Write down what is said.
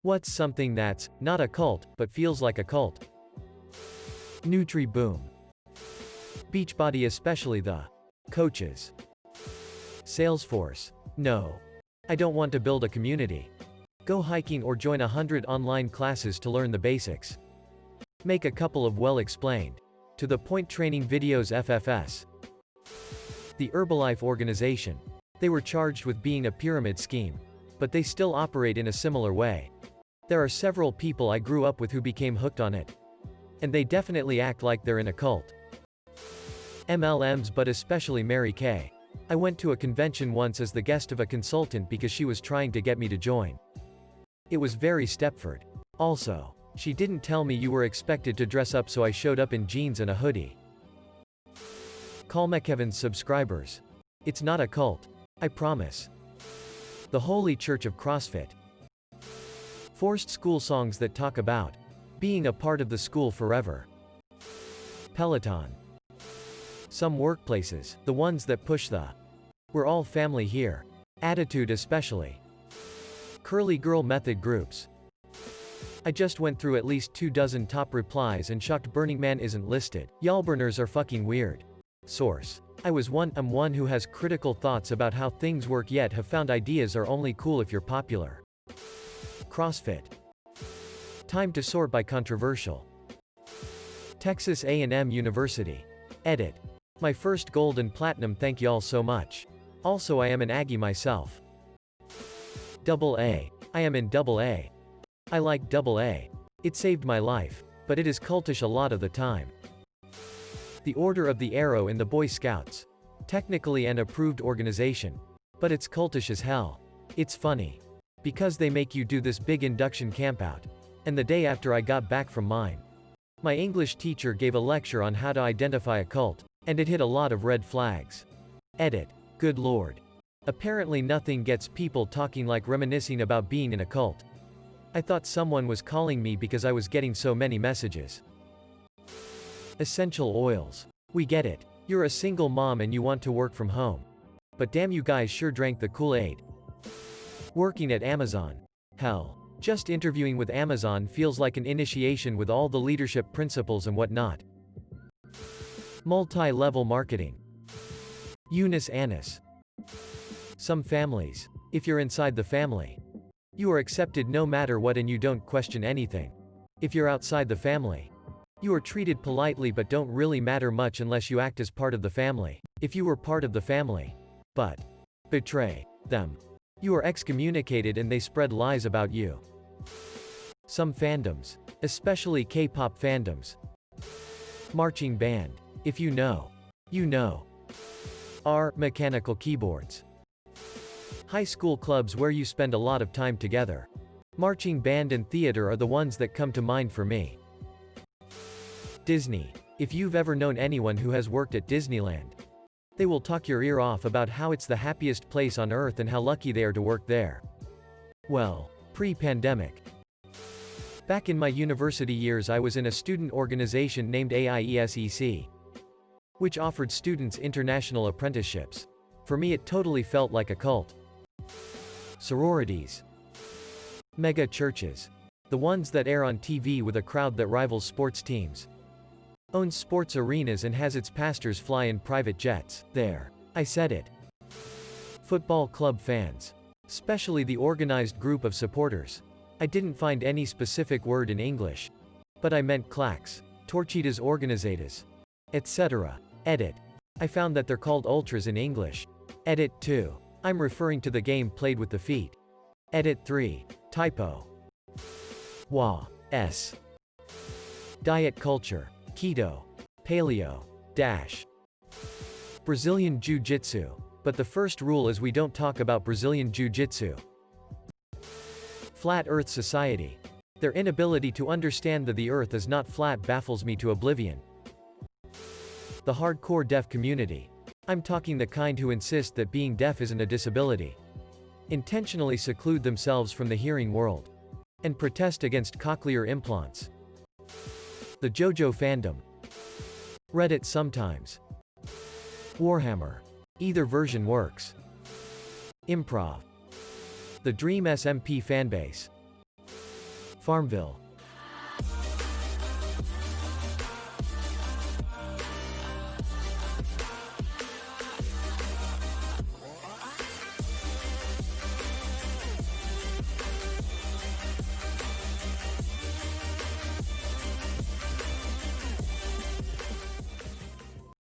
What's something that's not a cult, but feels like a cult? Nutri-Boom. Beachbody, especially the coaches. Salesforce. No. I don't want to build a community. Go hiking or join 100 online classes to learn the basics. Make a couple of well-explained, to the point training videos. FFS. The Herbalife organization. They were charged with being a pyramid scheme, but they still operate in a similar way. There are several people I grew up with who became hooked on it. And they definitely act like they're in a cult. MLMs, but especially Mary Kay. I went to a convention once as the guest of a consultant because she was trying to get me to join. It was very Stepford. Also, she didn't tell me you were expected to dress up, so I showed up in jeans and a hoodie. Call McKevin's subscribers. It's not a cult. I promise. The Holy Church of CrossFit. Forced school songs that talk about being a part of the school forever. Peloton. Some workplaces, the ones that push the "we're all family here" attitude especially. Curly girl method groups. I just went through at least 24 top replies and shocked Burning Man isn't listed. Y'all burners are fucking weird. Source. I'm one who has critical thoughts about how things work yet have found ideas are only cool if you're popular. CrossFit. Time to sort by controversial. Texas A&M University. Edit. My first gold and platinum, thank y'all so much. Also, I am an Aggie myself. AA. I am in AA. I like AA. It saved my life. But it is cultish a lot of the time. The Order of the Arrow in the Boy Scouts. Technically an approved organization. But it's cultish as hell. It's funny. Because they make you do this big induction campout. And the day after I got back from mine, my English teacher gave a lecture on how to identify a cult, and it hit a lot of red flags. Edit. Good lord. Apparently nothing gets people talking like reminiscing about being in a cult. I thought someone was calling me because I was getting so many messages. Essential oils. We get it. You're a single mom and you want to work from home. But damn, you guys sure drank the Kool-Aid. Working at Amazon. Hell. Just interviewing with Amazon feels like an initiation with all the leadership principles and whatnot. Multi-level marketing. Eunice Annis. Some families. If you're inside the family, you are accepted no matter what and you don't question anything. If you're outside the family, you are treated politely but don't really matter much unless you act as part of the family. If you were part of the family, but betray them, you are excommunicated and they spread lies about you. Some fandoms, especially K-pop fandoms. Marching band. If you know, you know. Mechanical keyboards. High school clubs where you spend a lot of time together. Marching band and theater are the ones that come to mind for me. Disney. If you've ever known anyone who has worked at Disneyland, they will talk your ear off about how it's the happiest place on earth and how lucky they are to work there. Well, pre-pandemic. Back in my university years I was in a student organization named AIESEC, which offered students international apprenticeships. For me it totally felt like a cult. Sororities. Mega churches. The ones that air on TV with a crowd that rivals sports teams. Owns sports arenas and has its pastors fly in private jets. There. I said it. Football club fans. Especially the organized group of supporters. I didn't find any specific word in English. But I meant claques, torcidas organizadas, etc. Edit. I found that they're called ultras in English. Edit 2. I'm referring to the game played with the feet. Edit 3. Typo. S. Diet culture. Keto. Paleo. Brazilian Jiu-Jitsu. But the first rule is we don't talk about Brazilian Jiu-Jitsu. Flat Earth Society. Their inability to understand that the Earth is not flat baffles me to oblivion. The hardcore deaf community. I'm talking the kind who insist that being deaf isn't a disability. Intentionally seclude themselves from the hearing world. And protest against cochlear implants. The JoJo fandom. Reddit sometimes. Warhammer. Either version works. Improv. The Dream SMP fanbase. Farmville.